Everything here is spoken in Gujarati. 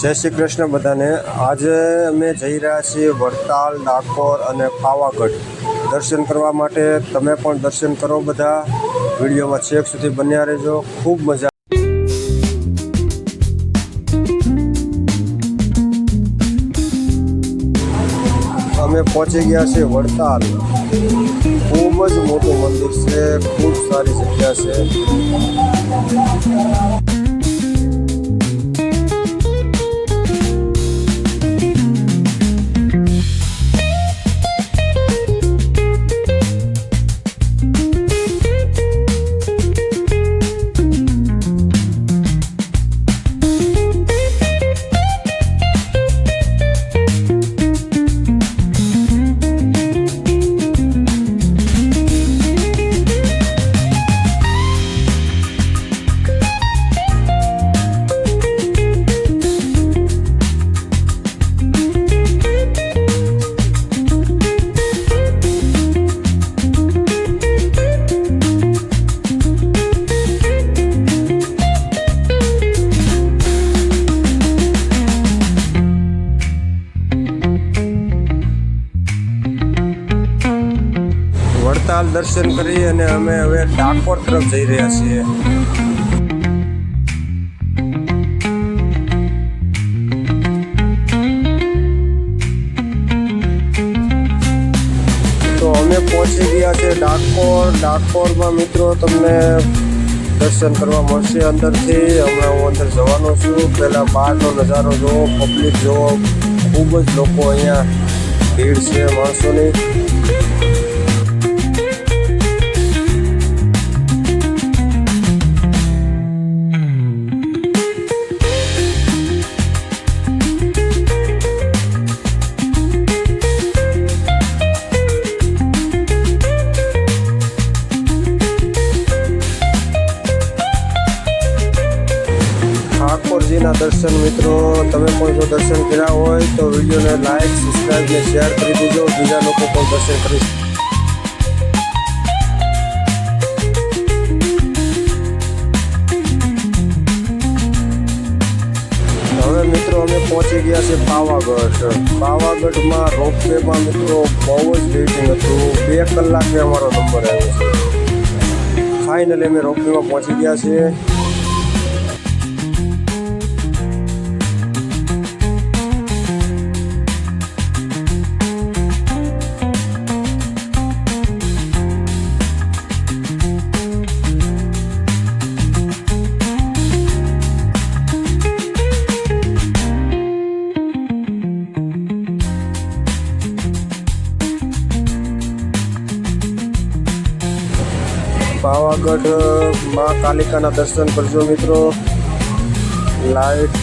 જય શ્રી કૃષ્ણ બધાને। આજે અમે જઈ રહ્યા છીએ વડતાલ, ડાકોર અને પાવાગઢ દર્શન કરવા માટે। તમે પણ દર્શન કરો બધા, વિડીયોમાં છેક સુધી બન્યા રહેજો, ખૂબ મજા। અમે પહોંચી ગયા છીએ વડતાલ। ખૂબ જ મોટું મંદિર છે, ખૂબ સારી જગ્યા છે। વડતાલ દર્શન કરી અને અમે હવે ડાકોર તરફ જઈ રહ્યા છીએ। તો અમે પહોંચી ગયા છે ડાકોરમાં મિત્રો તમને દર્શન કરવા મળશે અંદરથી। હમણાં હું અંદર જવાનો છું। પહેલાં બહારનો નજારો જોવો, પબ્લિક જોવો, ખૂબ જ લોકો અહીંયા ભીડ છે માણસોની। ઠાકોરજીના દર્શન મિત્રો, તમે પણ જો દર્શન કર્યા હોય તો વિડીયોને લાઈક, સબસ્ક્રાઈબ ને શેર કરી દેજો, બીજા લોકો પણ દર્શન કરી શકે। હવે મિત્રો અમે પહોંચી ગયા છે પાવાગઢમાં રોપવેમાં મિત્રો બહુ જ વેઇટિંગ હતું। 2 કલાકે અમારો નંબર આવ્યો છે। ફાઇનલી અમે રોપવેમાં પહોંચી ગયા છીએ। પાવાગઢ માં કાલિકાના દર્શન કરજો મિત્રો। લાઈટ